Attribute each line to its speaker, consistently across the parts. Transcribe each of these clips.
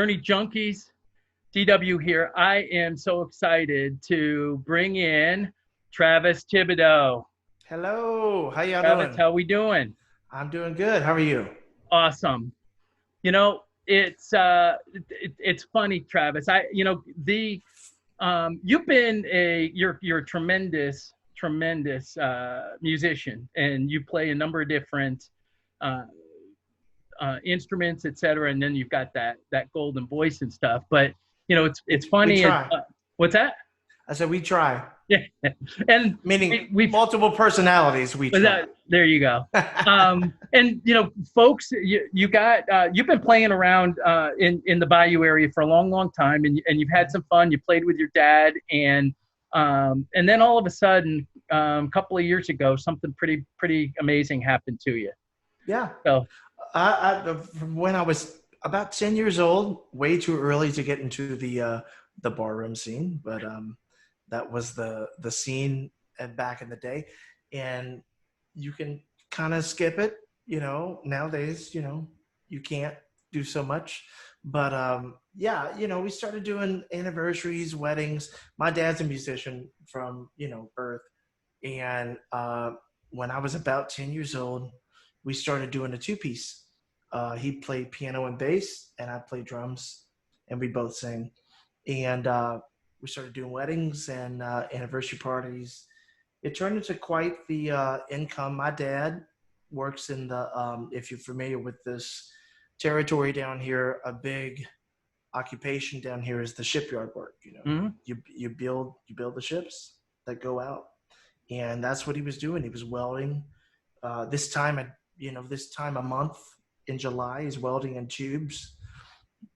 Speaker 1: Journey Junkies, DW here. I am so excited to bring in Travis Thibodaux.
Speaker 2: Hello, how y'all
Speaker 1: Travis,
Speaker 2: doing?
Speaker 1: how we doing?
Speaker 2: I'm doing good. How are you?
Speaker 1: Awesome. It's funny, Travis. You've been you're a tremendous musician, and you play a number of different uh, instruments, etc. And then you've got that golden voice and stuff. But it's
Speaker 2: We
Speaker 1: funny.
Speaker 2: try.
Speaker 1: What's that?
Speaker 2: I said we try.
Speaker 1: Yeah, and
Speaker 2: Meaning
Speaker 1: we've
Speaker 2: multiple personalities, we try.
Speaker 1: there you go. And folks, you've been playing around in the Bayou area for a long time, and you've had some fun. You played with your dad, and then all of a sudden, a couple of years ago, something pretty amazing happened to you.
Speaker 2: Yeah.
Speaker 1: So
Speaker 2: From when I was about 10 years old, way too early to get into the barroom scene, but that was the scene back in the day, and you can kind of skip it. Nowadays, you can't do so much. But yeah, we started doing anniversaries, weddings. My dad's a musician from birth, and when I was about 10 years old, we started doing a two-piece. He played piano and bass, and I played drums, and we both sang. And we started doing weddings and anniversary parties. It turned into quite the income. My dad works in if you're familiar with this territory down here, a big occupation down here is the shipyard work.
Speaker 1: mhm.
Speaker 2: You build the ships that go out, and that's what he was doing. He was welding. This time a month in July, he's welding in tubes.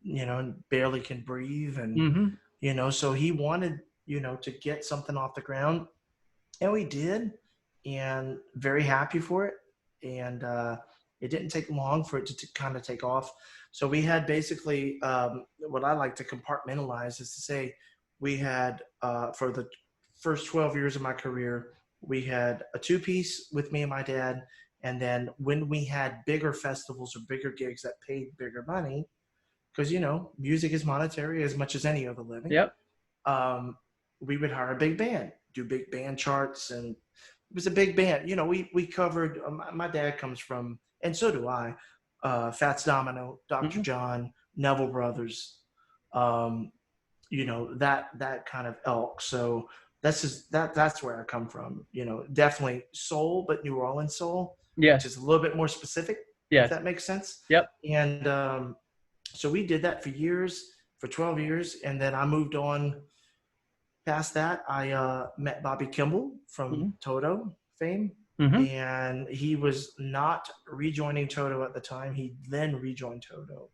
Speaker 2: And barely can breathe, and
Speaker 1: Mhm.
Speaker 2: so he wanted to get something off the ground, and we did, and very happy for it. And it didn't take long for it to kind of take off. So we had basically what I like to compartmentalize is to say we had for the first 12 years of my career, we had a two-piece with me and my dad. And then when we had bigger festivals or bigger gigs that paid bigger money, because music is monetary as much as any other living,
Speaker 1: Yep.
Speaker 2: we would hire a big band, do big band charts, and it was a big band. We covered. My dad comes from, and so do I. Fats Domino, Dr.
Speaker 1: Mhm.
Speaker 2: John, Neville Brothers, that kind of elk. So that's where I come from. Definitely soul, but New Orleans soul, which
Speaker 1: Yes.
Speaker 2: is a little bit more specific, if
Speaker 1: Yes.
Speaker 2: that makes sense.
Speaker 1: Yep.
Speaker 2: And so we did that for 12 years. And then I moved on past that. I met Bobby Kimball from
Speaker 1: Mhm.
Speaker 2: Toto fame.
Speaker 1: Mhm.
Speaker 2: And he was not rejoining Toto at the time. He then rejoined Toto.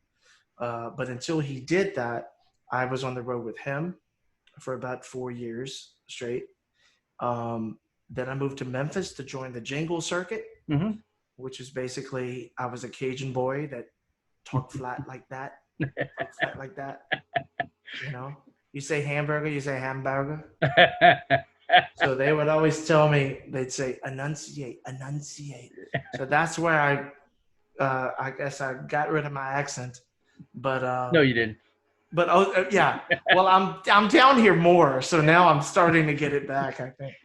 Speaker 2: But until he did that, I was on the road with him for about 4 years straight. Then I moved to Memphis to join the jingle circuit,
Speaker 1: Mhm.
Speaker 2: which is basically I was a Cajun boy that talked flat like that, talk flat like that. You say hamburger, you say hamburger. So they would always tell me, they'd say enunciate, enunciate. So that's where I guess I got rid of my accent. But
Speaker 1: No, you didn't.
Speaker 2: yeah. Well, I'm down here more, so now I'm starting to get it back, I think.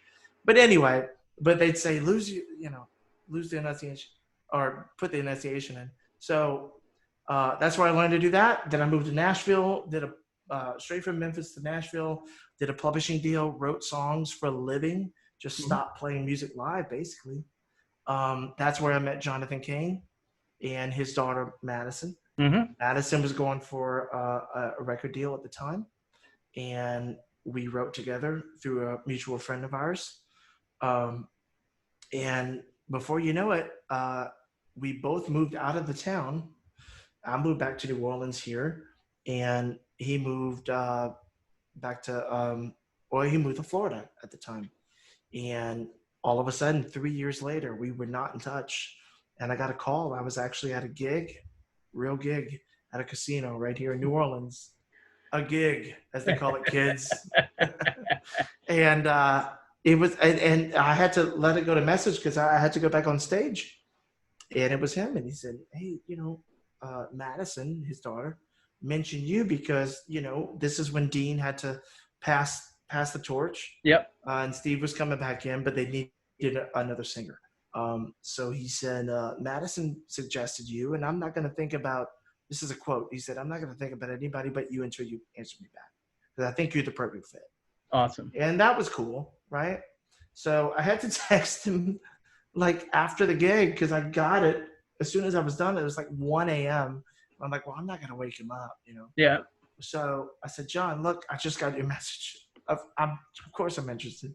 Speaker 2: But anyway, but they'd say lose the enunciation or put the enunciation in. So that's where I learned to do that. Then I moved to Nashville, did a straight from Memphis to Nashville, did a publishing deal, wrote songs for a living, just
Speaker 1: Mhm.
Speaker 2: stopped playing music live, basically. That's where I met Jonathan Cain and his daughter, Madison.
Speaker 1: Mhm.
Speaker 2: Madison was going for a record deal at the time, and we wrote together through a mutual friend of ours. Um, and before you know it, we both moved out of the town. I moved back to New Orleans here, and he moved back to, he moved to Florida at the time. And all of a sudden, 3 years later, we were not in touch. And I got a call. I was actually at a gig, real gig, at a casino right here in New Orleans. A gig, as they call it, kids. And it was, and I had to let it go to message because I had to go back on stage. And it was him. And he said, hey, Madison, his daughter, mention you because, this is when Dean had to pass the torch.
Speaker 1: Yep.
Speaker 2: And Steve was coming back in, but they needed another singer. So he said, Madison suggested you, and I'm not going to think about, this is a quote. He said, I'm not going to think about anybody but you until you answer me back, because I think you're the perfect fit.
Speaker 1: Awesome.
Speaker 2: And that was cool, right? So I had to text him like after the gig, because I got it as soon as I was done. It was like 1 a.m. I'm like, well, I'm not going to wake him up,
Speaker 1: Yeah.
Speaker 2: So I said, John, look, I just got your message. Of course I'm interested.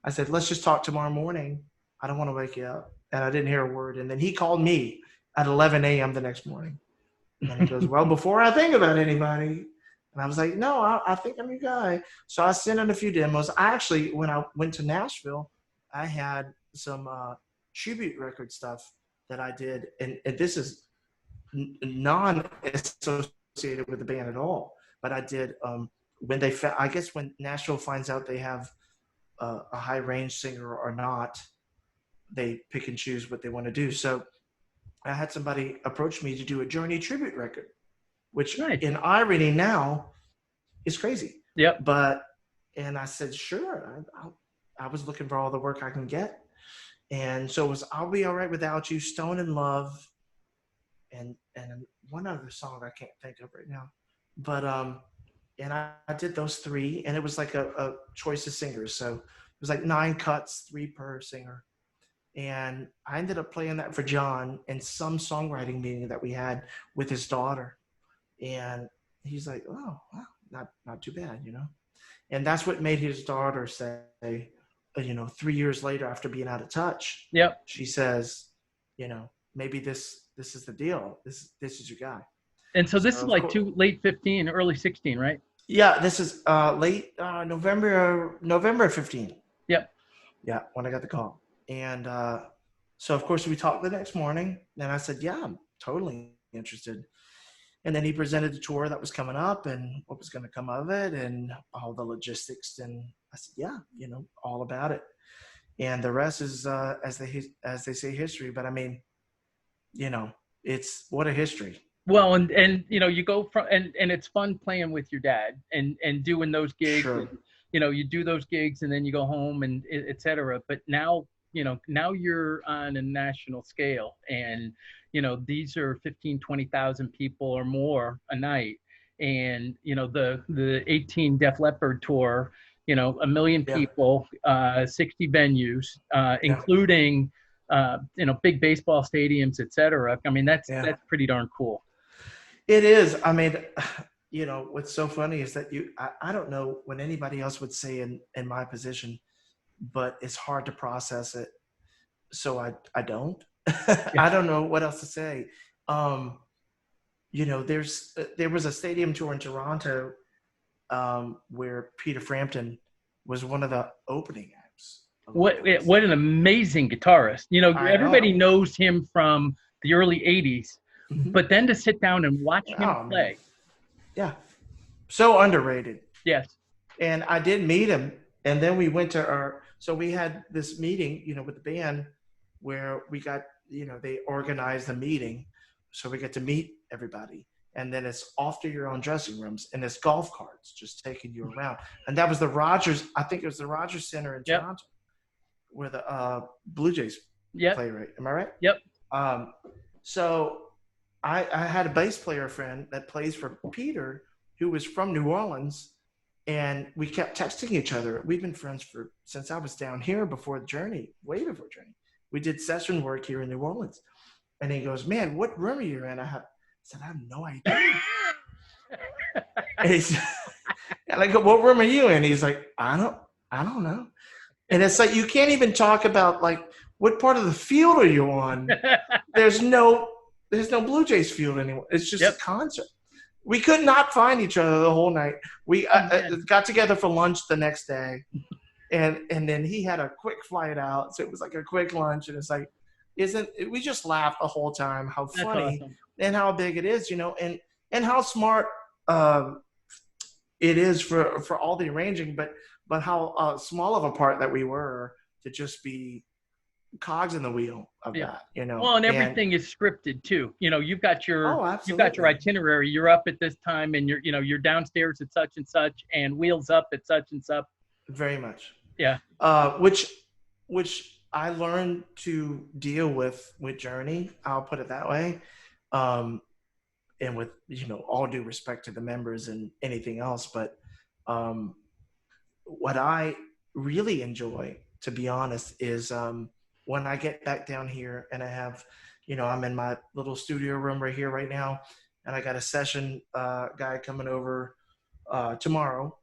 Speaker 2: I said, let's just talk tomorrow morning. I don't want to wake you up. And I didn't hear a word. And then he called me at 11 a.m. the next morning. And he goes, well, before I think about anybody. And I was like, no, I think I'm your guy. So I sent in a few demos. I actually, when I went to Nashville, I had some tribute record stuff that I did. And this is non-associated with the band at all. But I did, I guess when Nashville finds out they have a high range singer or not, they pick and choose what they want to do. So I had somebody approach me to do a Journey tribute record, which in irony now is crazy.
Speaker 1: Yep.
Speaker 2: And I said, sure. I was looking for all the work I can get. And so it was I'll Be All Right Without You, Stone in Love, and one other song I can't think of right now. But and I did those 3, and it was like a choice of singers. So it was like 9 cuts, 3 per singer. And I ended up playing that for John in some songwriting meeting that we had with his daughter. And he's like, oh, wow, not too bad, And that's what made his daughter say, 3 years later after being out of touch,
Speaker 1: yep,
Speaker 2: she says, maybe this is the deal. This is your guy.
Speaker 1: And so this is like late 15, early 16, right?
Speaker 2: Yeah, this is late November 15.
Speaker 1: Yep.
Speaker 2: Yeah, when I got the call. And so, of course, we talked the next morning. And I said, yeah, I'm totally interested. And then he presented the tour that was coming up and what was going to come of it and all the logistics. And I said, yeah, all about it. And the rest is, as they say, history. But I mean, it's what a history.
Speaker 1: Well, and you go from and it's fun playing with your dad and doing those gigs.
Speaker 2: Sure.
Speaker 1: And, you do those gigs and then you go home and et cetera. But now you're on a national scale and, these are 15-20,000 people or more a night. And, the 18 Def Leppard tour, 1 million people, 60 venues, including, big baseball stadiums, et cetera. I mean, that's pretty darn cool.
Speaker 2: It is. I mean, what's so funny is that I don't know what anybody else would say in my position, but it's hard to process it. So I don't. I don't know what else to say. There was a stadium tour in Toronto where Peter Frampton was one of the opening acts.
Speaker 1: What an amazing guitarist. Everybody knows him from the early 80s, but then to sit down and watch him play. Man.
Speaker 2: Yeah. So underrated.
Speaker 1: Yes.
Speaker 2: And I did meet him. And then we went to so we had this meeting, with the band where we got, they organized a meeting. So we get to meet everybody. And then it's off to your own dressing rooms and it's golf carts just taking you around. And that was the Rogers, I think it was the Rogers Center in Toronto where the Blue Jays play, right? Am I right?
Speaker 1: Yep.
Speaker 2: So I had a bass player friend that plays for Peter who was from New Orleans. And we kept texting each other. We've been friends since I was down here before Journey, way before Journey. We did session work here in New Orleans. And he goes, man, what room are you in? I said, I have no idea. And I go, what room are you in? He's like, I don't know. And it's like, you can't even talk about like, what part of the field are you on? There's no Blue Jays field anymore. It's just a concert. We could not find each other the whole night. We got together for lunch the next day. And then he had a quick flight out. So it was like a quick lunch. And it's like, we just laughed the whole time, how funny and how big it is, and how smart it is for all the arranging, but how small of a part that we were to just be cogs in the wheel of
Speaker 1: Yeah.
Speaker 2: that, you know.
Speaker 1: Well, and
Speaker 2: And
Speaker 1: everything is scripted too. You know,
Speaker 2: oh,
Speaker 1: you've got your
Speaker 2: absolutely,
Speaker 1: itinerary. You're up at this time, and you're downstairs at such and such, and wheels up at such and such.
Speaker 2: very much.
Speaker 1: Yeah.
Speaker 2: Which I learned to deal with Journey. I'll put it that way. Um, and with, you know, all due respect to the members and anything else, but um, what I really enjoy, to be honest, is when I get back down here and I have, you know, I'm in my little studio room right here right now, and I got a session guy coming over tomorrow,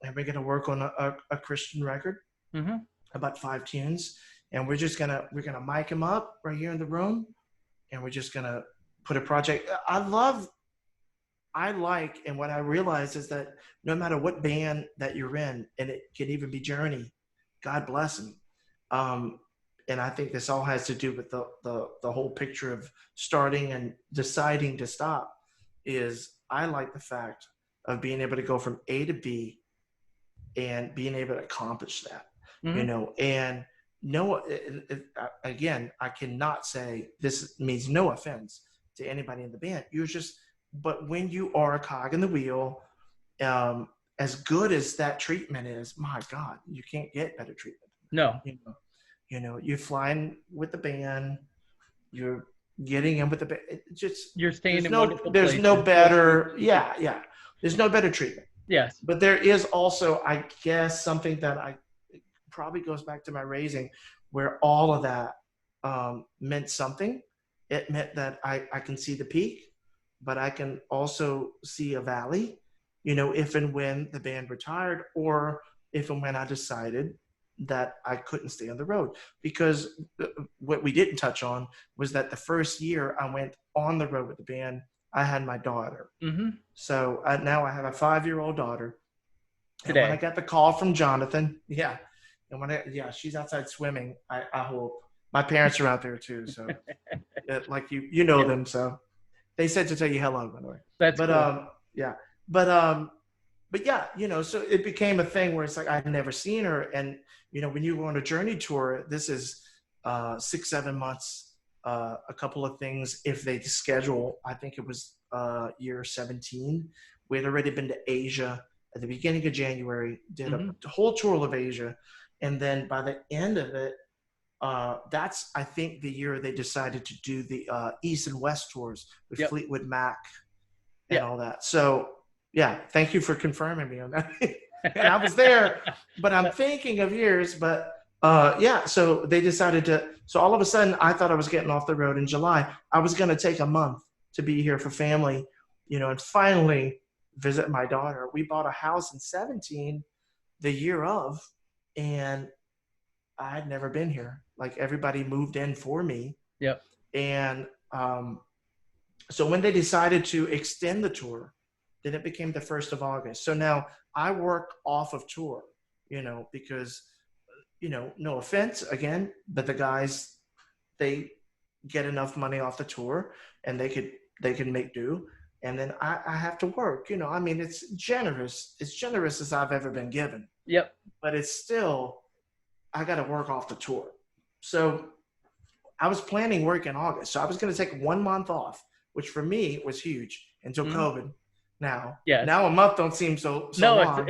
Speaker 2: and we're gonna work on a Christian record,
Speaker 1: Mm-hmm.
Speaker 2: about 5 tunes, and we're gonna mic him up right here in the room, and we're just gonna put a project. I like, and what I realize is that no matter what band that you're in, and it can even be Journey, God bless them. And I think this all has to do with the whole picture of starting and deciding to stop. Is I like the fact of being able to go from A to B and being able to accomplish that,
Speaker 1: Mm-hmm.
Speaker 2: you know. And no, again, I cannot say this means no offense to anybody in the band. You're just, but when you are a cog in the wheel, as good as that treatment is, my God, you can't get better treatment.
Speaker 1: No.
Speaker 2: You know, you're flying with the band, you're getting in with the band. Just
Speaker 1: You're staying in
Speaker 2: there's no better, yeah. There's no better treatment.
Speaker 1: Yes.
Speaker 2: But there is also, I guess, something that probably goes back to my raising, where all of that meant something. It meant that I can see the peak, but I can also see a valley, you know, if and when the band retired, or if and when I decided that I couldn't stay on the road. Because what we didn't touch on was that the first year I went on the road with the band, I had my daughter.
Speaker 1: Mm-hmm.
Speaker 2: So now I have a 5-year-old daughter.
Speaker 1: Today.
Speaker 2: And when I got the call from Jonathan, and she's outside swimming. I hope my parents are out there too. So like you know them. So they said to tell you hello, by the way.
Speaker 1: That's cool.
Speaker 2: But yeah, you know, so it became a thing where it's like, I'd never seen her. And, you know, when you go on a Journey tour, this is 6-7 months, a couple of things. If they schedule, I think it was year 17, we had already been to Asia at the beginning of January, did a whole tour of Asia. And then by the end of it, that's, I think, the year they decided to do the East and West tours with Fleetwood Mac and all that. So, yeah, thank you for confirming me on that. And I was there, but I'm thinking of years. But so they decided to. So all of a sudden, I thought I was getting off the road in July. I was going to take a month to be here for family, you know, and finally visit my daughter. We bought a house in 17, the year of, and I had never been here. Like, everybody moved in for me.
Speaker 1: Yep.
Speaker 2: And so when they decided to extend the tour, then it became the 1st of August. So now I work off of tour, you know, because, you know, no offense again, but the guys, they get enough money off the tour and they can make do. And then I have to work, you know. I mean, it's generous as I've ever been given.
Speaker 1: Yep.
Speaker 2: But it's still, I got to work off the tour. So I was planning work in August. So I was going to take 1 month off, which for me was huge until COVID. Now a month don't seem so long.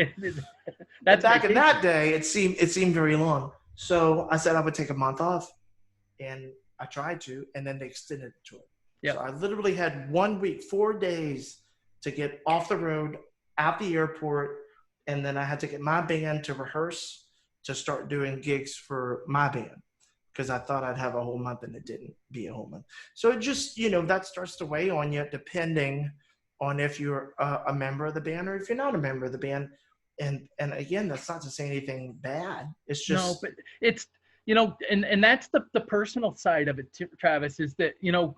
Speaker 2: That's back in that day, it seemed very long. So I said I would take a month off, and I tried to, and then they extended the tour. So I literally had 1 week, 4 days to get off the road, out the airport, and then I had to get my band to rehearse to start doing gigs for my band, because I thought I'd have a whole month, and it didn't be a whole month. So it just, you know, that starts to weigh on you, depending on if you're a member of the band or if you're not a member of the band. And again, that's not to say anything bad. It's just,
Speaker 1: no, but it's, you know, and that's the personal side of it, Travis, is that, you know,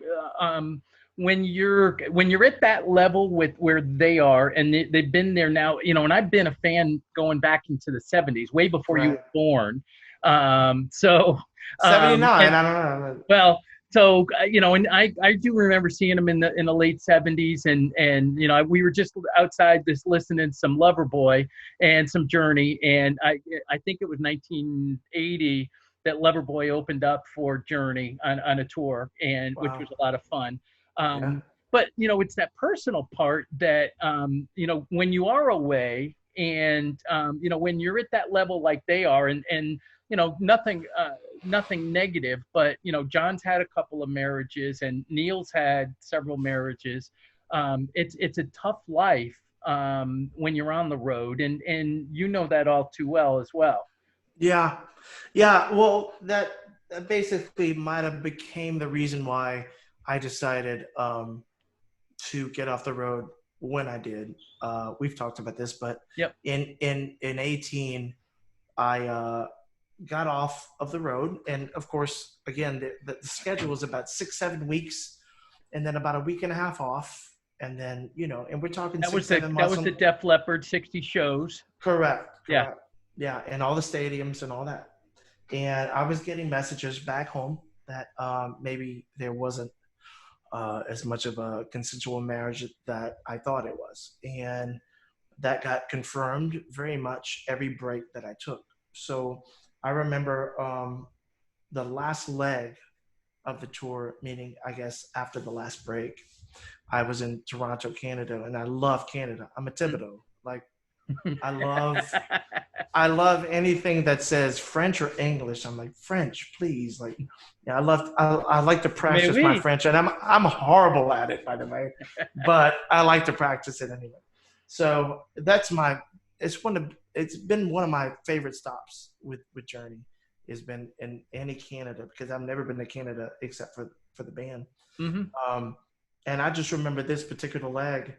Speaker 1: when you're at that level with where they are, and they've been there now, you know, and I've been a fan going back into the 70s, way before you were born.
Speaker 2: 79, I don't know.
Speaker 1: Well, so, you know, and I do remember seeing them in the late 70s, and you know, we were just outside this listening to some Loverboy and some Journey, and I think it was 1980. that Loverboy opened up for Journey on a tour, and which
Speaker 2: Wow.
Speaker 1: was a lot of fun.
Speaker 2: Yeah.
Speaker 1: But it's that personal part that when you are away, and when you're at that level like they are, and nothing negative, but John's had a couple of marriages and Neil's had several marriages. It's a tough life when you're on the road, and that all too well as well.
Speaker 2: Yeah. Yeah. Well, that basically might have became the reason why I decided to get off the road when I did. We've talked about this, but
Speaker 1: Yep.
Speaker 2: in 18, I got off of the road, and of course, again, the schedule was about 6-7 weeks, and then about a week and a half off, and then and we're talking
Speaker 1: That
Speaker 2: six
Speaker 1: was the
Speaker 2: seven
Speaker 1: that
Speaker 2: months
Speaker 1: was the
Speaker 2: on.
Speaker 1: Def Leppard 60 shows.
Speaker 2: Correct,
Speaker 1: Yeah.
Speaker 2: correct. Yeah, and all the stadiums and all that. And I was getting messages back home that maybe there wasn't as much of a consensual marriage that I thought it was. And that got confirmed very much every break that I took. So I remember the last leg of the tour, meaning I guess after the last break, I was in Toronto, Canada, and I love Canada. I'm a Thibodaux. Like I love I love anything that says French or English. I'm like, French, please. Like, yeah, I like to
Speaker 1: Mais
Speaker 2: practice my
Speaker 1: oui.
Speaker 2: French, and I'm horrible at it, by the way, but I like to practice it anyway. So it's been one of my favorite stops with Journey. Has been in Canada, because I've never been to Canada except for the band.
Speaker 1: Hmm.
Speaker 2: Um, and I just remember this particular leg.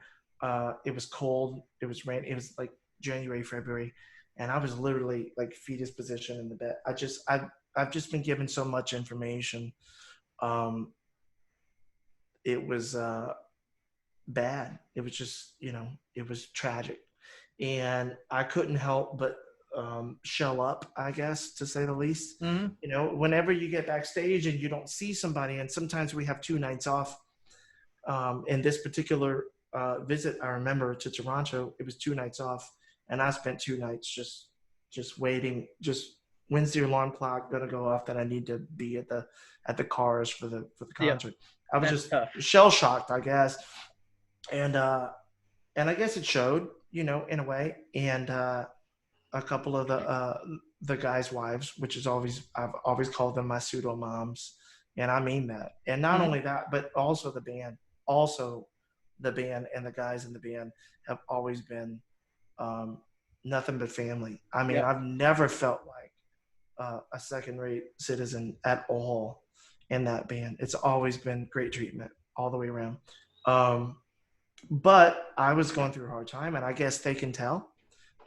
Speaker 2: It was cold. It was rain. It was like January, February, and I was literally like fetus position in the bed. I've just been given so much information. Um, it was bad. It was just it was tragic, and I couldn't help but shell up, I guess, to say the least.
Speaker 1: Hmm.
Speaker 2: Whenever you get backstage and you don't see somebody, and sometimes we have 2 nights off. In this particular visit, I remember, to Toronto, it was 2 nights off, and I spent 2 nights just waiting. Just when's the alarm clock gonna go off that I need to be at the cars for the
Speaker 1: Yep.
Speaker 2: concert? I was
Speaker 1: That's
Speaker 2: just
Speaker 1: tough.
Speaker 2: shell shocked, I guess, and and I guess it showed, in a way. And a couple of the guys' wives, which is I've always called them my pseudo moms, and I mean that. And not
Speaker 1: Hmm.
Speaker 2: only that, but also also the band and the guys in the band have always been nothing but family. I mean,
Speaker 1: Yep.
Speaker 2: I've never felt like a second-rate citizen at all in that band. It's always been great treatment all the way around. Um, but I was going through a hard time, and I guess they can tell.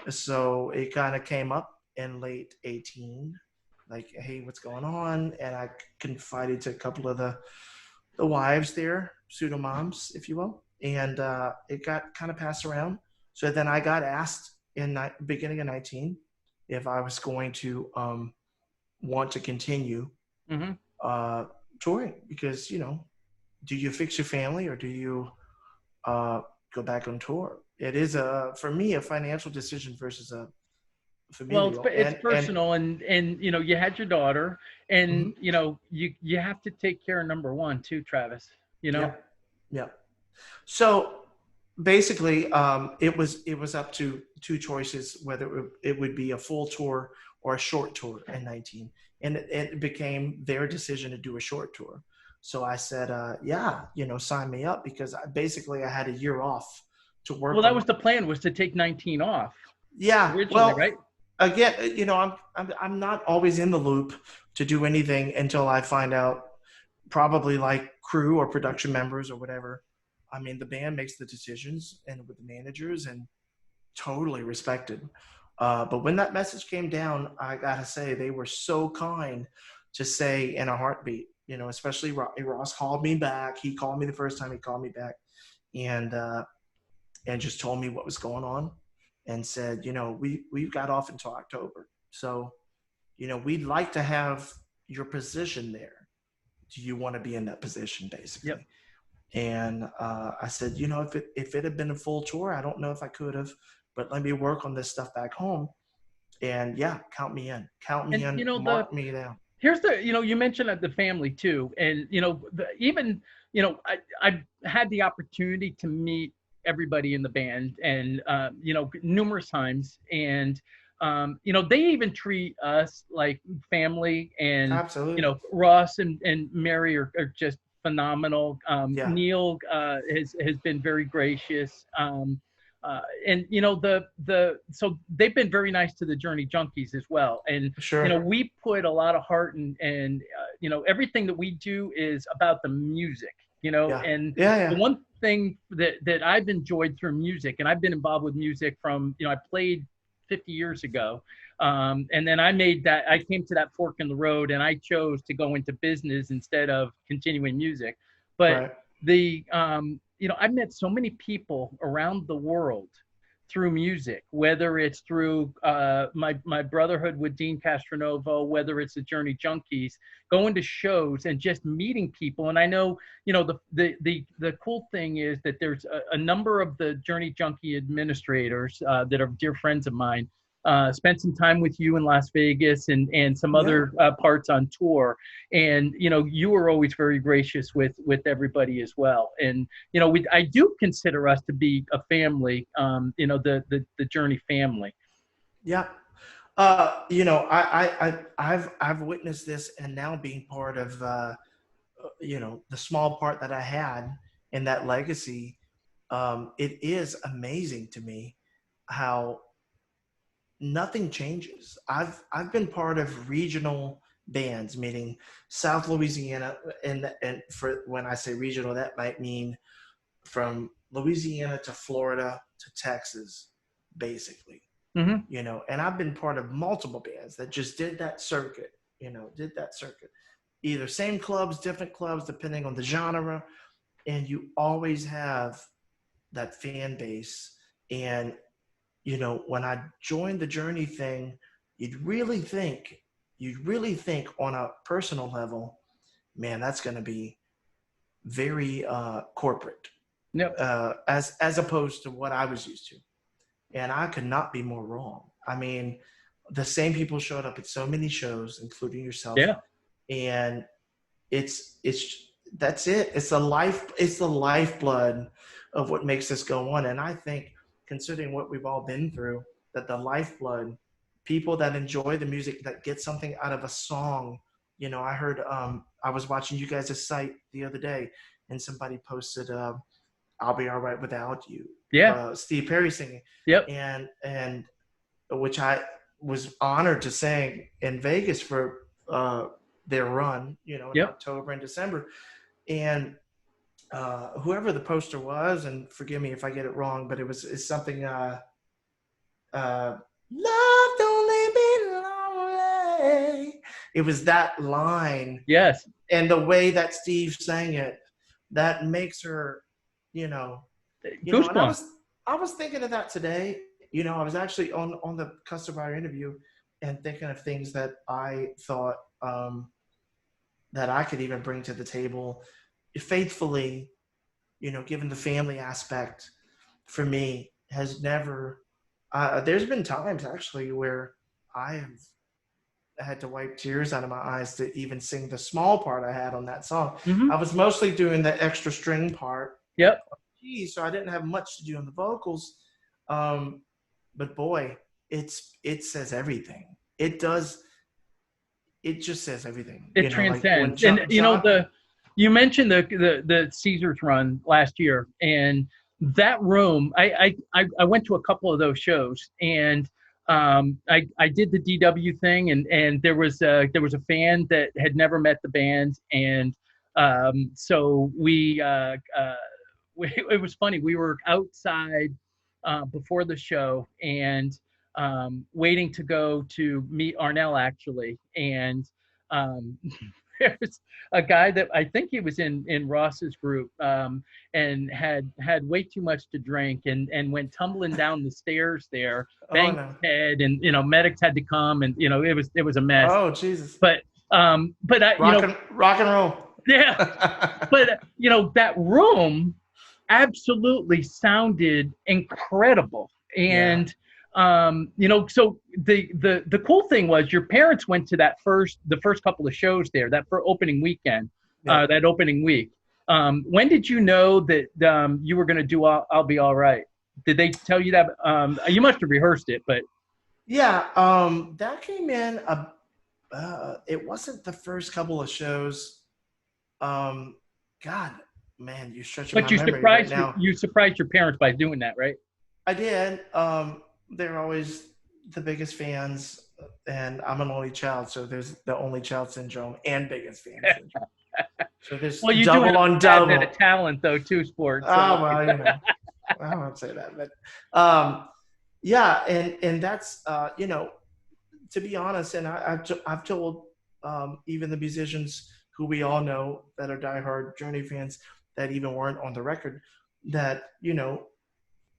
Speaker 2: So it kind of came up in late 18, like, hey, what's going on? And I confided to a couple of the wives there, pseudo moms, if you will, and it got kind of passed around. So then I got asked in beginning of 19 if I was going to want to continue
Speaker 1: Hmm.
Speaker 2: uh, touring, because do you fix your family, or do you go back on tour? It is for me a financial decision versus a
Speaker 1: Well, it's
Speaker 2: familial,
Speaker 1: it's
Speaker 2: and
Speaker 1: personal, and you had your daughter, and
Speaker 2: mhm,
Speaker 1: you have to take care of number one too, Travis. You know.
Speaker 2: yep, yep. So basically, it was up to two choices, whether it would be a full tour or a short tour in 19, and it became their decision to do a short tour. So I said, yeah, sign me up, because I had a year off to
Speaker 1: Well,
Speaker 2: work
Speaker 1: that
Speaker 2: on.
Speaker 1: was the plan, was to take 19 off
Speaker 2: Yeah,
Speaker 1: originally,
Speaker 2: well,
Speaker 1: right?
Speaker 2: again, I'm not always in the loop to do anything until I find out, probably like crew or production members or whatever. I mean, the band makes the decisions, and with the managers, and totally respected. But when that message came down, I gotta say they were so kind to say in a heartbeat. Especially Ross called me back. He called me the first time he called me back, and just told me what was going on, and said, we've got off until October, so we'd like to have your position there. Do you want to be in that position,
Speaker 1: Yep.
Speaker 2: basically? And I said, if it had been a full tour, I don't know if I could have, but let me work on this stuff back home. And yeah, count me in,
Speaker 1: And
Speaker 2: mark me down.
Speaker 1: Here's the, you mentioned the family too. And, even, I've had the opportunity to meet everybody in the band and, numerous times. And, they even treat us like family. And,
Speaker 2: Absolutely.
Speaker 1: Ross and Mary are just phenomenal.
Speaker 2: Yeah.
Speaker 1: Neil has been very gracious. And so they've been very nice to the Journey Junkies as well. And
Speaker 2: Sure.
Speaker 1: we put a lot of heart and everything that we do is about the music.
Speaker 2: Yeah.
Speaker 1: And
Speaker 2: Yeah.
Speaker 1: the
Speaker 2: Yeah.
Speaker 1: one thing that I've enjoyed through music, and I've been involved with music from I played 50 years ago, and then I came to that fork in the road, and I chose to go into business instead of continuing music. But
Speaker 2: Right.
Speaker 1: I've met so many people around the world through music, whether it's through my brotherhood with Dean Castronovo, whether it's the Journey Junkies, going to shows and just meeting people. And I know, the cool thing is that there's a number of the Journey Junkie administrators that are dear friends of mine. Spent some time with you in Las Vegas and some other parts on tour. And, you were always very gracious with everybody as well. And, I do consider us to be a family, the Journey family.
Speaker 2: Yeah. I've witnessed this, and now being part of, the small part that I had in that legacy, it is amazing to me how nothing changes. I've been part of regional bands, meaning South Louisiana, and for when I say regional, that might mean from Louisiana to Florida to Texas, basically.
Speaker 1: Mm-hmm.
Speaker 2: And I've been part of multiple bands that just did that circuit, either same clubs, different clubs, depending on the genre. And you always have that fan base. And, when I joined the Journey thing, you'd really think on a personal level, man, that's going to be very corporate.
Speaker 1: Yep.
Speaker 2: As opposed to what I was used to. And I could not be more wrong. I mean, the same people showed up at so many shows, including yourself.
Speaker 1: Yeah.
Speaker 2: And that's it. It's the lifeblood of what makes this go on. And I think, considering what we've all been through, that the lifeblood, people that enjoy the music, that get something out of a song. I heard, I was watching you guys' site the other day, and somebody posted, I'll Be All Right Without You.
Speaker 1: Yeah.
Speaker 2: Steve Perry singing.
Speaker 1: Yep.
Speaker 2: And which I was honored to sing in Vegas for their run, in October and December. And whoever the poster was, and forgive me if I get it wrong, but it's something, love don't leave me lonely. It was that line.
Speaker 1: Yes.
Speaker 2: And the way that Steve sang it, that makes her, and I was thinking of that today. I was actually on the cusp of our interview and thinking of things that I thought that I could even bring to the table faithfully, given the family aspect for me has never, there's been times actually where I have had to wipe tears out of my eyes to even sing the small part I had on that song.
Speaker 1: Mm-hmm.
Speaker 2: I was mostly doing the extra string part.
Speaker 1: Yep.
Speaker 2: So I didn't have much to do on the vocals. But boy, it says everything. It does. It just says everything.
Speaker 1: It transcends. You mentioned the Caesars run last year, and that room, I went to a couple of those shows, and I did the DW thing, and there was a fan that had never met the band, and so it was funny. We were outside before the show and waiting to go to meet Arnell, actually. And there's a guy that I think he was in Ross's group and had way too much to drink and went tumbling down the stairs there, banged his head, and medics had to come, and it was a mess.
Speaker 2: Oh Jesus!
Speaker 1: But
Speaker 2: rock and roll.
Speaker 1: Yeah, but that room absolutely sounded incredible. And So the cool thing was your parents went to the first couple of shows there, that for opening weekend,
Speaker 2: Yeah.
Speaker 1: that opening week. When did you know that you were going to do I'll Be All Right? Did they tell you that? You must have rehearsed it, but
Speaker 2: Yeah, that came in. It wasn't the first couple of shows. Um, God, man, you're stretching my memory right now.
Speaker 1: you surprised your parents by doing that, right?
Speaker 2: I did. They're always the biggest fans, and I'm an only child, so there's the only child syndrome and biggest fan syndrome. So there's
Speaker 1: Well, you do
Speaker 2: double
Speaker 1: have
Speaker 2: on
Speaker 1: a tad bit
Speaker 2: double.
Speaker 1: of talent though, too, sports.
Speaker 2: Oh
Speaker 1: So.
Speaker 2: well, I won't say that, but yeah, and that's to be honest, and I've told even the musicians who we all know that are diehard Journey fans that even weren't on the record that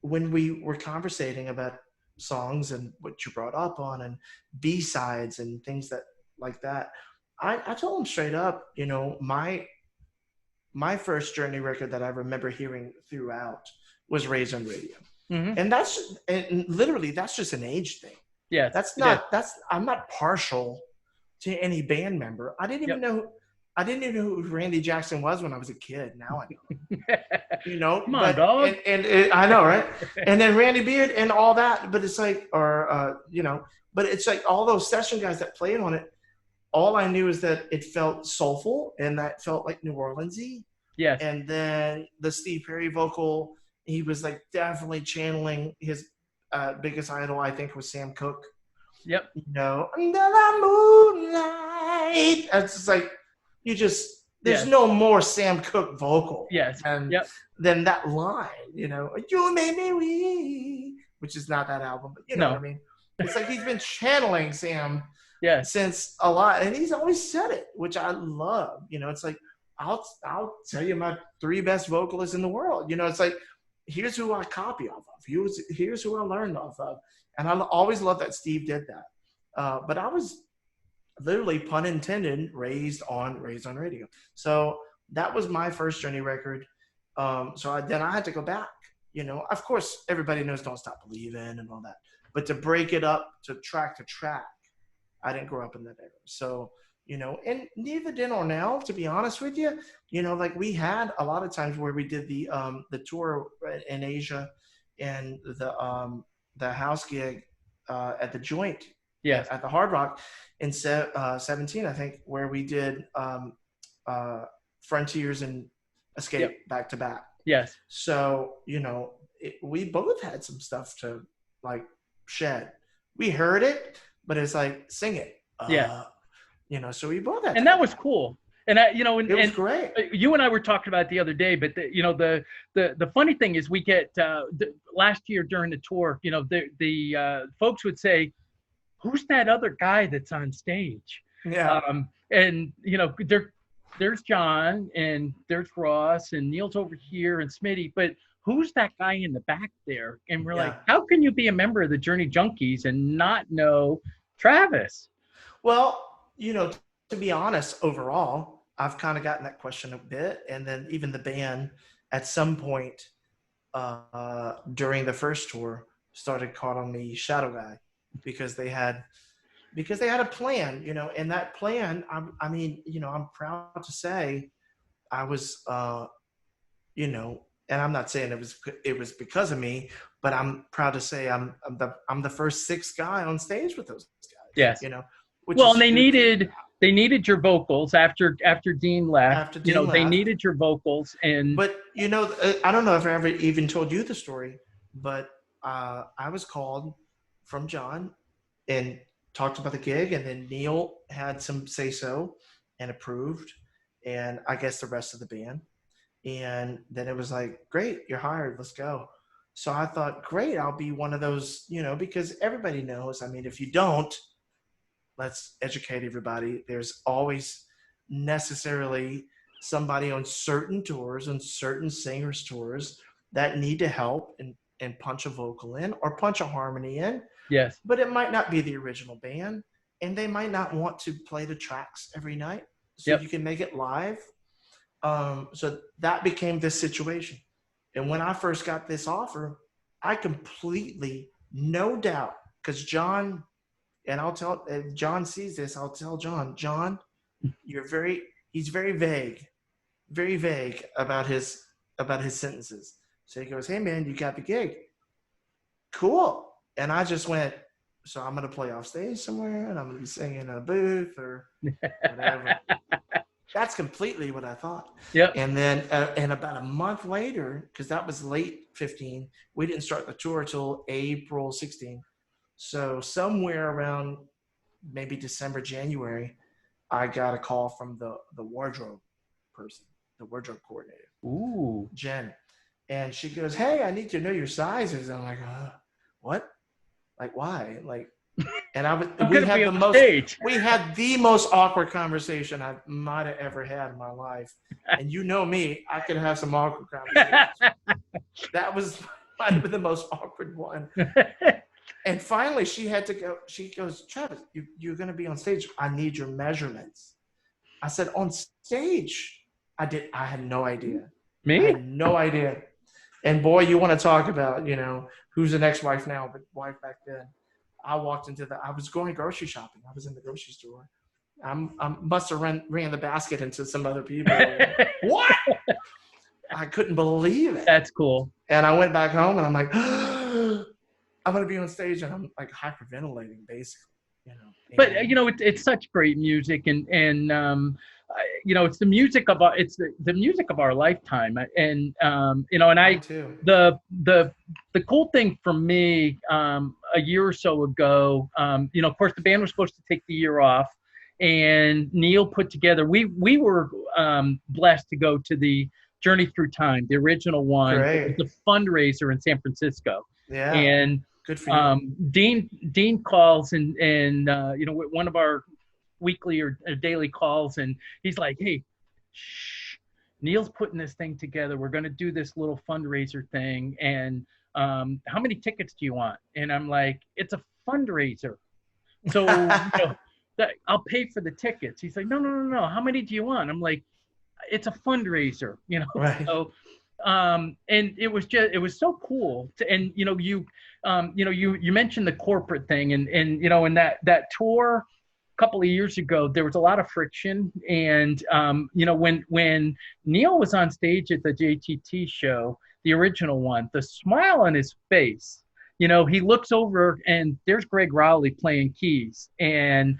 Speaker 2: when we were conversating about songs and what you brought up on and B-sides and things that like that, I told them straight up, my first Journey record that I remember hearing throughout was Raised on Radium.
Speaker 1: Mm-hmm.
Speaker 2: And literally that's just an age thing.
Speaker 1: Yeah.
Speaker 2: I'm not partial to any band member. I didn't even know who Randy Jackson was when I was a kid. Now I know.
Speaker 1: Come on, dog.
Speaker 2: And I know, right? And then Randy Beard and all that, but it's like, but it's like all those session guys that played on it. All I knew is that it felt soulful and that felt like New Orleans-y.
Speaker 1: Yes.
Speaker 2: And then the Steve Perry vocal, he was like definitely channeling his biggest idol, I think, was Sam Cooke.
Speaker 1: Yep.
Speaker 2: Under the moonlight. It's just like there's no more Sam Cooke vocal.
Speaker 1: Yes.
Speaker 2: Than that line, you made me weak, which is not that album, but you know what I mean. It's like he's been channeling Sam since a lot, and he's always said it, which I love. It's like I'll tell you my 3 best vocalists in the world. It's like here's who I copy off of. Here's who I learned off of. And I always loved that Steve did that. But I was literally, pun intended, raised on radio. So that was my first Journey record. Then I had to go back. Of course, everybody knows Don't Stop Believin' and all that. But to break it up to track, I didn't grow up in that era. So, and neither did Ornell, to be honest with you. Like we had a lot of times where we did the tour in Asia and the house gig at the Joint, at the Hard Rock in 17, I think, where we did Frontiers and Escape back to back.
Speaker 1: Yes.
Speaker 2: So we both had some stuff to like shed. We heard it, but it's like sing it. So we both had.
Speaker 1: And that was cool. And it
Speaker 2: was great.
Speaker 1: You and I were talking about it the other day, but the funny thing is we get last year during the tour, the folks would say, "Who's that other guy that's on stage?"
Speaker 2: Yeah.
Speaker 1: And there's John and there's Ross and Neil's over here and Smitty, but who's that guy in the back there? And we're like, how can you be a member of the Journey Junkies and not know Travis?
Speaker 2: Well, to be honest, overall, I've kind of gotten that question a bit. And then even the band at some point during the first tour started calling me Shadow Guy because they had a plan, and that plan, I'm proud to say I was, and I'm not saying it was because of me, but I'm proud to say I'm the first 6th guy on stage with those guys.
Speaker 1: Yes. And they needed your vocals after Dean left. They needed your vocals, but
Speaker 2: I don't know if I ever even told you the story, but I was called from John and talked about the gig, and then Neil had some say so and approved, and I guess the rest of the band. And then it was like, great, you're hired, let's go. So I thought, great, I'll be one of those, because everybody knows, if you don't, let's educate everybody. There's always necessarily somebody on certain tours, on certain singers' tours that need to help and punch a vocal in or punch a harmony in.
Speaker 1: Yes.
Speaker 2: But it might not be the original band, and they might not want to play the tracks every night. So you can make it live. So that became this situation. And when I first got this offer, I completely no doubt, because John, and I'll tell, if John sees this, I'll tell John, he's very vague about his sentences. So he goes, hey man, you got the gig. Cool. And I just went, so I'm going to play off stage somewhere and I'm going to be singing in a booth or whatever. That's completely what I thought.
Speaker 1: Yep.
Speaker 2: And then, and about a month later, because that was late 15, we didn't start the tour till April 16. So somewhere around maybe December, January, I got a call from the wardrobe person, the wardrobe coordinator.
Speaker 1: Ooh.
Speaker 2: Jen. And she goes, hey, I need to know your sizes. And I'm like, what? Like, why? Like, and we had the most awkward conversation I might have ever had in my life. And you know me, I could have some awkward conversations. That might have been the most awkward one. And finally she had to go, she goes, Travis, you're going to be on stage. I need your measurements. I said, on stage? I had no idea.
Speaker 1: Me?
Speaker 2: I had no idea. And boy, you want to talk about, who's an ex-wife now, but wife back then. I was going grocery shopping. I was in the grocery store. I must have ran the basket into some other people. What? I couldn't believe it.
Speaker 1: That's cool.
Speaker 2: And I went back home and I'm like, I'm going to be on stage and I'm like hyperventilating basically.
Speaker 1: But it's such great music, and it's the music of the music of our lifetime, and
Speaker 2: too.
Speaker 1: The cool thing for me, a year or so ago, of course the band was supposed to take the year off, and Neil put together. We were blessed to go to the Journey Through Time, the original one.
Speaker 2: Great.
Speaker 1: It was a fundraiser in San Francisco.
Speaker 2: Yeah.
Speaker 1: And
Speaker 2: good for you.
Speaker 1: Dean calls and one of our weekly or daily calls, and he's like, hey, shh, Neil's putting this thing together. We're going to do this little fundraiser thing. And how many tickets do you want? And I'm like, it's a fundraiser. So I'll pay for the tickets. He's like, no. How many do you want? I'm like, it's a fundraiser,
Speaker 2: Right.
Speaker 1: So, and it was so cool you mentioned the corporate thing and in that tour a couple of years ago, there was a lot of friction. And, when Neil was on stage at the JTT show, the original one, the smile on his face, he looks over and there's Greg Rowley playing keys and,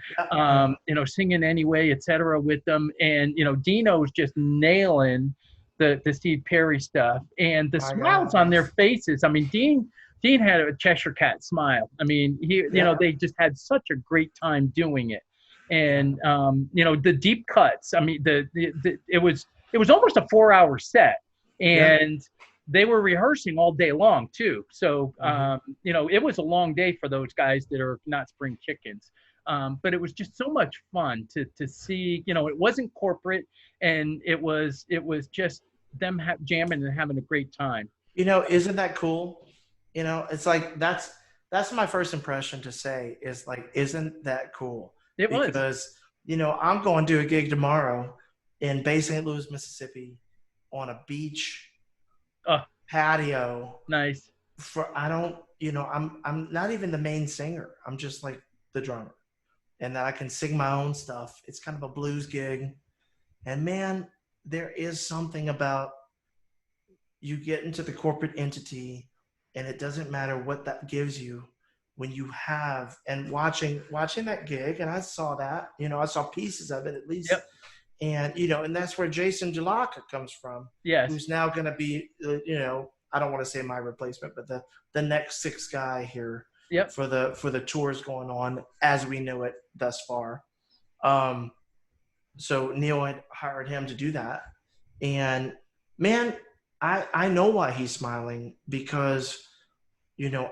Speaker 1: singing Anyway, etc. with them. And, Dino's just nailing the Steve Perry stuff, and the smiles on their faces. I mean, Dean had a Cheshire Cat smile. I mean, they just had such a great time doing it. And, the deep cuts, I mean, it was almost a 4-hour set, and they were rehearsing all day long too. So, it was a long day for those guys that are not spring chickens. But it was just so much fun to see, it wasn't corporate, and it was just them jamming and having a great time.
Speaker 2: Isn't that cool? It's like, that's my first impression to say is like, isn't that cool? Because, I'm going to do a gig tomorrow in Bay St. Louis, Mississippi on a beach patio.
Speaker 1: Nice.
Speaker 2: I'm not even the main singer. I'm just like the drummer. And that I can sing my own stuff. It's kind of a blues gig. And man, there is something about you get into the corporate entity, and it doesn't matter what that gives you when you have, and watching that gig, and I saw that, I saw pieces of it at least.
Speaker 1: Yep.
Speaker 2: And, and that's where Jason Jalaka comes from.
Speaker 1: Yes.
Speaker 2: Who's now going to be, I don't want to say my replacement, but the next sixth guy here.
Speaker 1: Yep.
Speaker 2: For the tours going on as we know it thus far. So Neil had hired him to do that. And man, I know why he's smiling, because,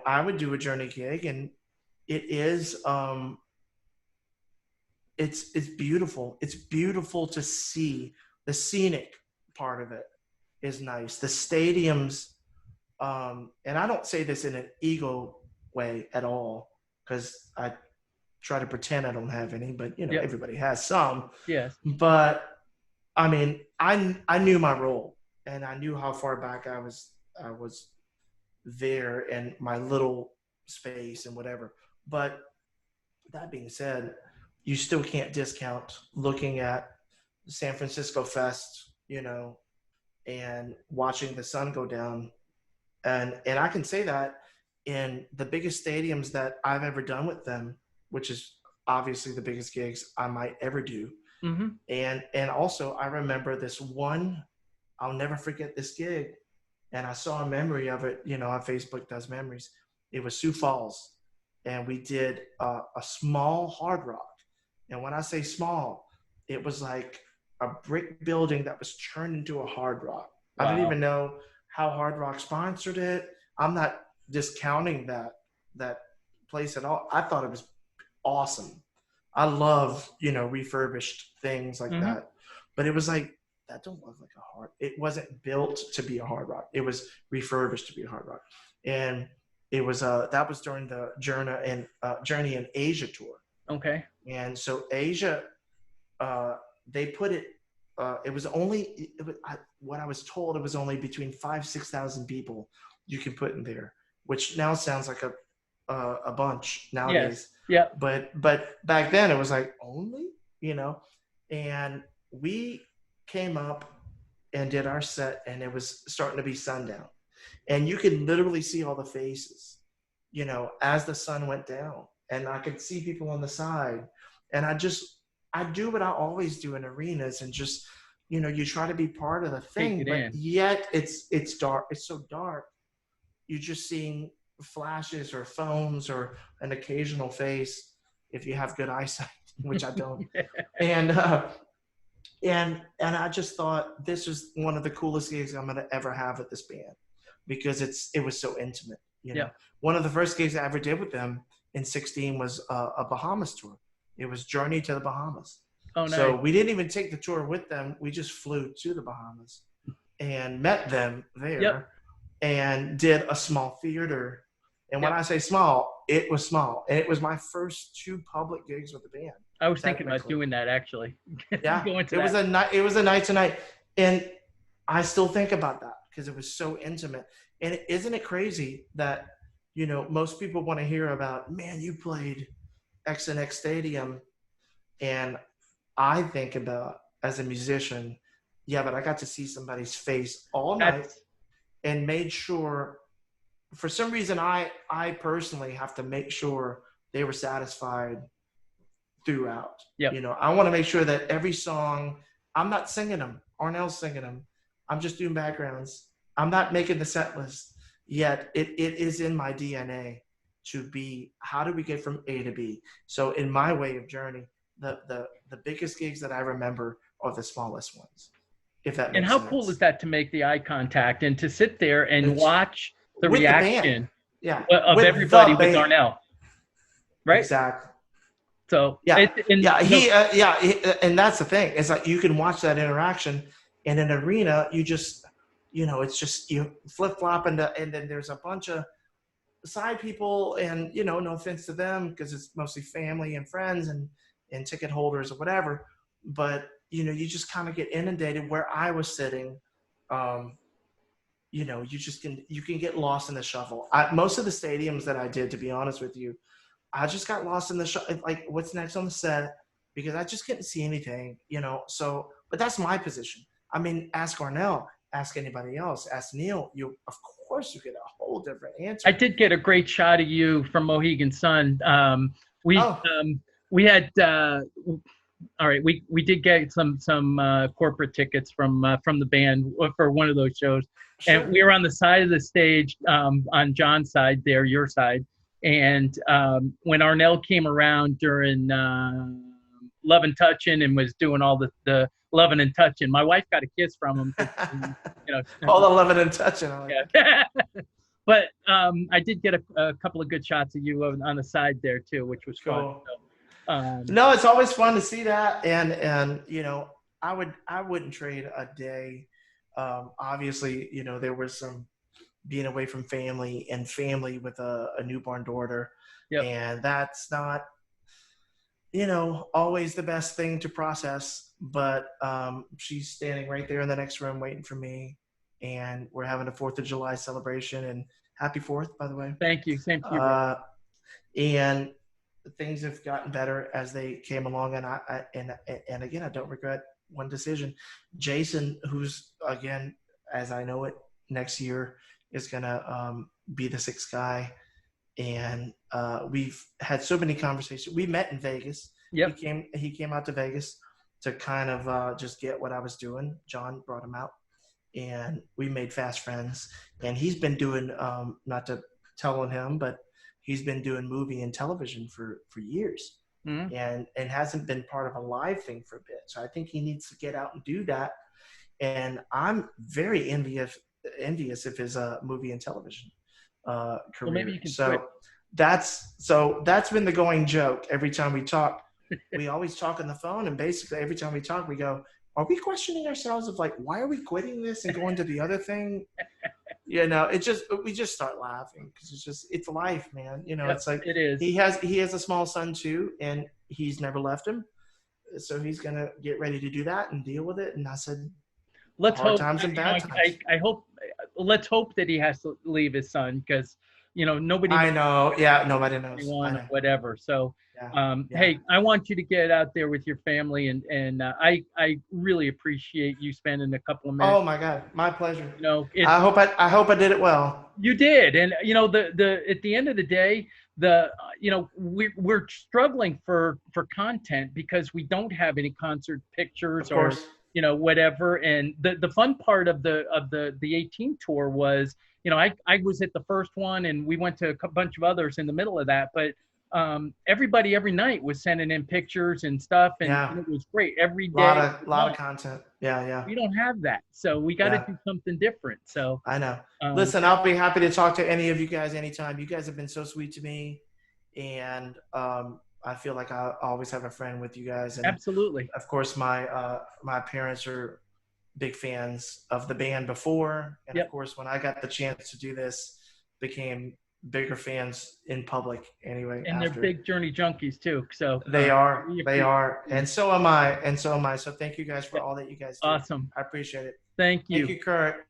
Speaker 2: I would do a Journey gig, and it is, it's beautiful. It's beautiful to see. The scenic part of it is nice. The stadiums, and I don't say this in an ego way at all, because I try to pretend I don't have any, but everybody has some.
Speaker 1: Yes.
Speaker 2: But I mean, I knew my role, and I knew how far back I was there in my little space and whatever. But that being said, you still can't discount looking at San Francisco Fest, and watching the sun go down. And I can say that in the biggest stadiums that I've ever done with them, which is obviously the biggest gigs I might ever do.
Speaker 1: Mm-hmm.
Speaker 2: And also I remember this one, I'll never forget this gig. And I saw a memory of it, on Facebook does memories. It was Sioux Falls. And we did a small Hard Rock. And when I say small, it was like a brick building that was turned into a Hard Rock. Wow. I don't even know how Hard Rock sponsored it. I'm not discounting that place at all. I thought it was awesome. I love, refurbished things like that. But it was like, that don't look like a hard. It wasn't built to be a Hard Rock. It was refurbished to be a Hard Rock. And it was that was during the Journey in Asia tour.
Speaker 1: Okay.
Speaker 2: And so Asia, they put it. It was only what I was told. It was only between 5,000-6,000 people you can put in there, which now sounds like a bunch nowadays.
Speaker 1: Yes. Yeah.
Speaker 2: But back then it was like only, and we came up and did our set, and it was starting to be sundown, and you could literally see all the faces, as the sun went down, and I could see people on the side, and I do what I always do in arenas, and just, you try to be part of the thing, but yet it's dark. It's so dark. You're just seeing flashes or phones or an occasional face if you have good eyesight, which I don't. And I just thought this was one of the coolest gigs I'm going to ever have with this band, because it was so intimate. One of the first gigs I ever did with them in 2016 was a Bahamas tour. It was Journey to the Bahamas.
Speaker 1: Oh, nice.
Speaker 2: So we didn't even take the tour with them. We just flew to the Bahamas and met them there and did a small theater. And when I say small, it was small. And it was my first 2 public gigs with the band.
Speaker 1: I was thinking about doing that, actually.
Speaker 2: Yeah, it was a night to night. And I still think about that because it was so intimate. And isn't it crazy that, most people want to hear about, man, you played X and X Stadium. And I think about, as a musician, but I got to see somebody's face all night and made sure, for some reason, I personally have to make sure they were satisfied throughout. I want to make sure that every song, I'm not singing them. Arnell's singing them. I'm just doing backgrounds. I'm not making the set list yet. It is in my DNA to be, how do we get from A to B? So in my way of journey, the biggest gigs that I remember are the smallest ones, if that makes sense.
Speaker 1: And how cool is that, to make the eye contact and to sit there and watch the reaction of everybody with Arnell, right?
Speaker 2: Exactly.
Speaker 1: So
Speaker 2: and that's the thing. It's like you can watch that interaction in an arena. You just, it's just you flip flop and then there's a bunch of side people, and no offense to them because it's mostly family and friends and ticket holders or whatever, but you just kind of get inundated. Where I was sitting, you can get lost in the shuffle. Most of the stadiums that I did, to be honest with you, I just got lost in the shuffle, like what's next on the set, because I just couldn't see anything, so, but that's my position. I mean, ask Arnell, ask anybody else, ask Neil, of course you get a whole different answer.
Speaker 1: I did get a great shot of you from Mohegan Sun. We had, all right, we did get some corporate tickets from the band for one of those shows. Sure. And we were on the side of the stage, on John's side there, your side. And when Arnell came around during Love and Touching and was doing all the loving and touching, my wife got a kiss from him.
Speaker 2: All the loving and touching.
Speaker 1: But I did get a couple of good shots of you on the side there too, which was cool. Fun. So,
Speaker 2: no, it's always fun to see that, and I wouldn't trade a day. Obviously, there was some being away from family with a newborn daughter, and that's not, always the best thing to process. But she's standing right there in the next room waiting for me, and we're having a 4th of July celebration and Happy 4th, by the way.
Speaker 1: Thank you. Same to you, bro.
Speaker 2: And things have gotten better as they came along. And again, I don't regret one decision. Jason, who's, again, as I know it, next year is going to be the 6th guy. And we've had so many conversations. We met in Vegas.
Speaker 1: Yep.
Speaker 2: He came out to Vegas to kind of just get what I was doing. John brought him out, and we made fast friends. And he's been doing, not to tell on him, but he's been doing movie and television for years, and hasn't been part of a live thing for a bit. So I think he needs to get out and do that. And I'm very envious of his movie and television career.
Speaker 1: Well, maybe you can
Speaker 2: that's been the going joke. Every time we talk, we always talk on the phone, and basically every time we talk, we go, are we questioning ourselves of like, why are we quitting this and going to the other thing? We just start laughing because it's life, man. It's like,
Speaker 1: it is.
Speaker 2: He has a small son too, and he's never left him. So he's going to get ready to do that and deal with it. And I said,
Speaker 1: let's
Speaker 2: hard
Speaker 1: hope
Speaker 2: times and bad times.
Speaker 1: Let's hope that he has to leave his son, because nobody.
Speaker 2: I know. Yeah, nobody knows.
Speaker 1: Whatever. So, hey, I want you to get out there with your family, and I really appreciate you spending a couple of minutes.
Speaker 2: Oh my God, my pleasure.
Speaker 1: I
Speaker 2: hope I did it well.
Speaker 1: You did, and the at the end of the day, we're struggling for content because we don't have any concert pictures or whatever. And the fun part of the 18 tour was, I was at the first one, and we went to a bunch of others in the middle of that, but everybody every night was sending in pictures and stuff, and it was great every day.
Speaker 2: A lot of content. Yeah.
Speaker 1: We don't have that, so we got to do something different. So
Speaker 2: I know. Listen, I'll be happy to talk to any of you guys anytime. You guys have been so sweet to me, and I feel like I always have a friend with you guys. And
Speaker 1: absolutely.
Speaker 2: Of course, my parents are big fans of the band before, and of course, when I got the chance to do this, became bigger fans in public anyway.
Speaker 1: And they're big Journey Junkies too. So
Speaker 2: they are, and so am I. So thank you guys for all that you guys do.
Speaker 1: Awesome.
Speaker 2: I appreciate it.
Speaker 1: Thank you.
Speaker 2: Thank you, Kurt.